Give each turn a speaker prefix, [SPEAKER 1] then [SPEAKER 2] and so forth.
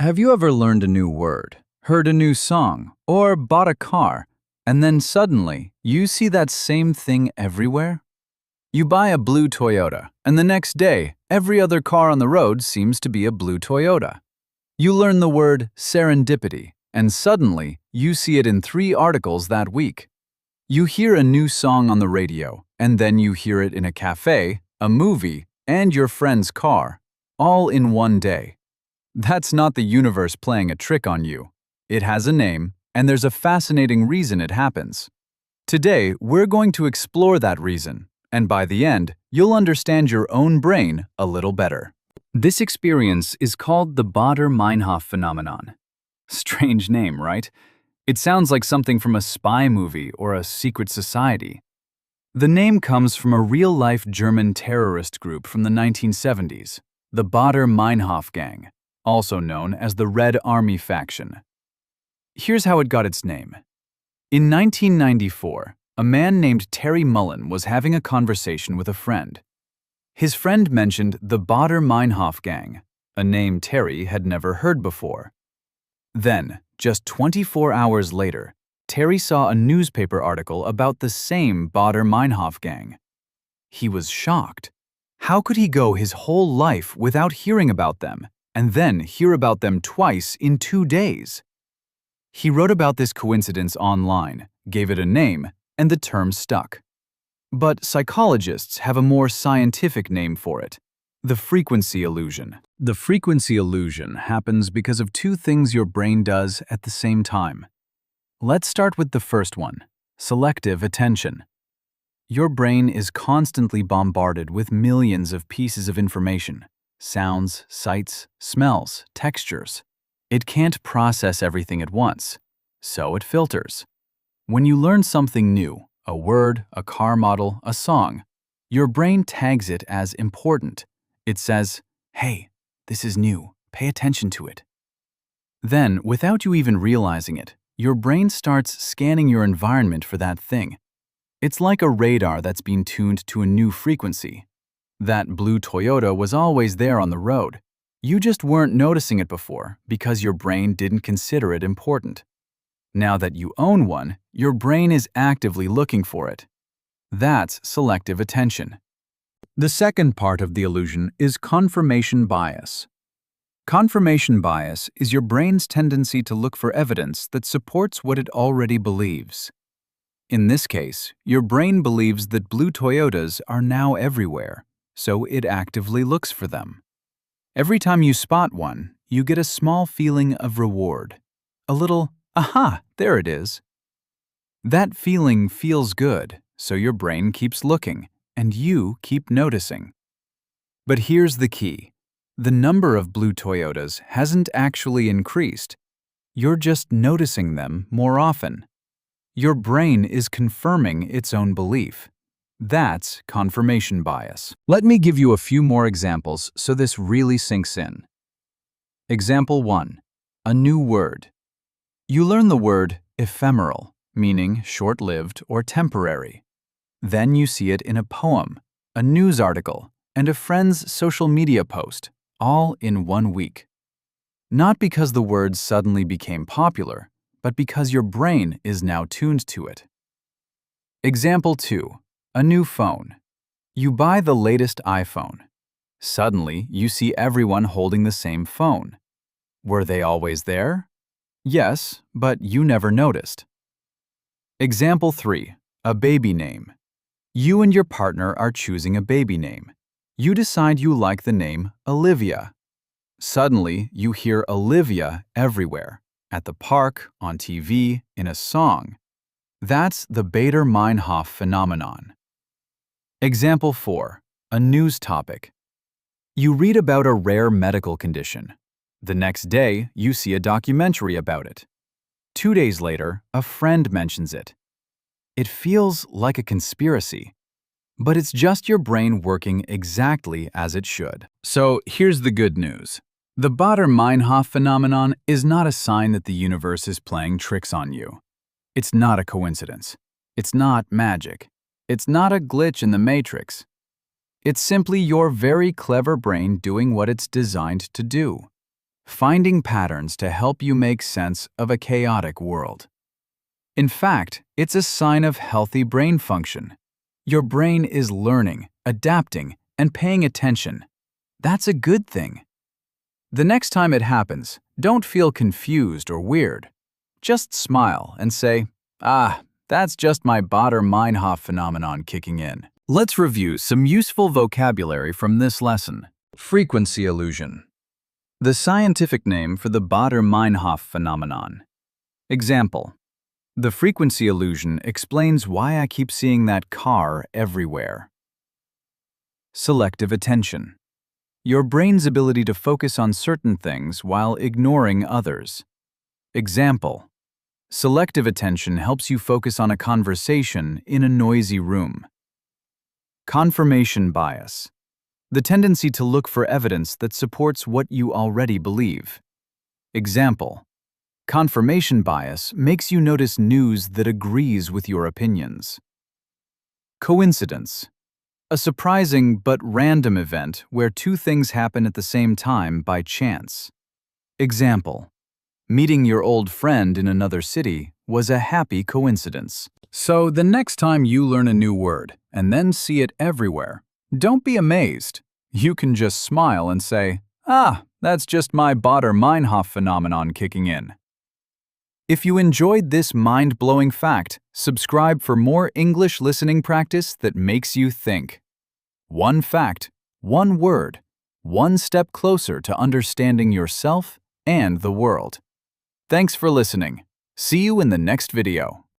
[SPEAKER 1] Have you ever learned a new word, heard a new song, or bought a car, and then suddenly you see that same thing everywhere? You buy a blue Toyota, and the next day, every other car on the road seems to be a blue Toyota. You learn the word serendipity, and suddenly you see it in 3 articles that week. You hear a new song on the radio, and then you hear it in a cafe, a movie, and your friend's car, all in one day. That's not the universe playing a trick on you. It has a name, and there's a fascinating reason it happens. Today, we're going to explore that reason, and by the end, you'll understand your own brain a little better. This experience is called the Baader Meinhof phenomenon. Strange name, right? It sounds like something from a spy movie or a secret society. The name comes from a real-life German terrorist group from the 1970s, the Baader Meinhof gang, also known as the Red Army faction. Here's how it got its name. In 1994, a man named Terry Mullen was having a conversation with a friend. His friend mentioned the Baader Meinhof gang, a name Terry had never heard before. Then, just 24 hours later, Terry saw a newspaper article about the same Baader Meinhof gang. He was shocked. How could he go his whole life without hearing about them, and then hear about them twice in 2 days? He wrote about this coincidence online, gave it a name, and the term stuck. But psychologists have a more scientific name for it: the frequency illusion. The frequency illusion happens because of 2 things your brain does at the same time. Let's start with the first one: selective attention. Your brain is constantly bombarded with millions of pieces of information: sounds, sights, smells, textures. It can't process everything at once, so it filters. When you learn something new, a word, a car model, a song, your brain tags it as important. It says, "Hey, this is new, pay attention to it." Then, without you even realizing it, your brain starts scanning your environment for that thing. It's like a radar that's been tuned to a new frequency. That blue Toyota was always there on the road. You just weren't noticing it before because your brain didn't consider it important. Now that you own one, your brain is actively looking for it. That's selective attention. The second part of the illusion is confirmation bias. Confirmation bias is your brain's tendency to look for evidence that supports what it already believes. In this case, your brain believes that blue Toyotas are now everywhere, so it actively looks for them. Every time you spot one, you get a small feeling of reward. A little, aha, there it is. That feeling feels good, so your brain keeps looking, and you keep noticing. But here's the key. The number of blue Toyotas hasn't actually increased. You're just noticing them more often. Your brain is confirming its own belief. That's confirmation bias. Let me give you a few more examples so this really sinks in. Example 1. A new word. You learn the word ephemeral, meaning short-lived or temporary. Then you see it in a poem, a news article, and a friend's social media post, all in 1 week. Not because the word suddenly became popular, but because your brain is now tuned to it. Example 2. A new phone. You buy the latest iPhone. Suddenly, you see everyone holding the same phone. Were they always there? Yes, but you never noticed. Example 3. A baby name. You and your partner are choosing a baby name. You decide you like the name Olivia. Suddenly, you hear Olivia everywhere, at the park, on TV, in a song. That's the Baader Meinhof phenomenon. Example 4. A news topic. You read about a rare medical condition. The next day, you see a documentary about it. 2 days later, a friend mentions it. It feels like a conspiracy, but it's just your brain working exactly as it should. So here's the good news. The Baader Meinhof phenomenon is not a sign that the universe is playing tricks on you. It's not a coincidence. It's not magic. It's not a glitch in the matrix. It's simply your very clever brain doing what it's designed to do. finding patterns to help you make sense of a chaotic world. In fact, it's a sign of healthy brain function. Your brain is learning, adapting, and paying attention. That's a good thing. The next time it happens, don't feel confused or weird. Just smile and say, that's just my Baader Meinhof phenomenon kicking in. Let's review some useful vocabulary from this lesson. Frequency illusion. The scientific name for the Baader Meinhof phenomenon. Example: the frequency illusion explains why I keep seeing that car everywhere. Selective attention. Your brain's ability to focus on certain things while ignoring others. Example: selective attention helps you focus on a conversation in a noisy room. Confirmation bias. The tendency to look for evidence that supports what you already believe. Example: confirmation bias makes you notice news that agrees with your opinions. Coincidence. A surprising but random event where two things happen at the same time by chance. Example: meeting your old friend in another city was a happy coincidence. So the next time you learn a new word and then see it everywhere, don't be amazed. You can just smile and say, that's just my Baader Meinhof phenomenon kicking in. If you enjoyed this mind-blowing fact, subscribe for more English listening practice that makes you think. One fact, one word, one step closer to understanding yourself and the world. Thanks for listening. See you in the next video.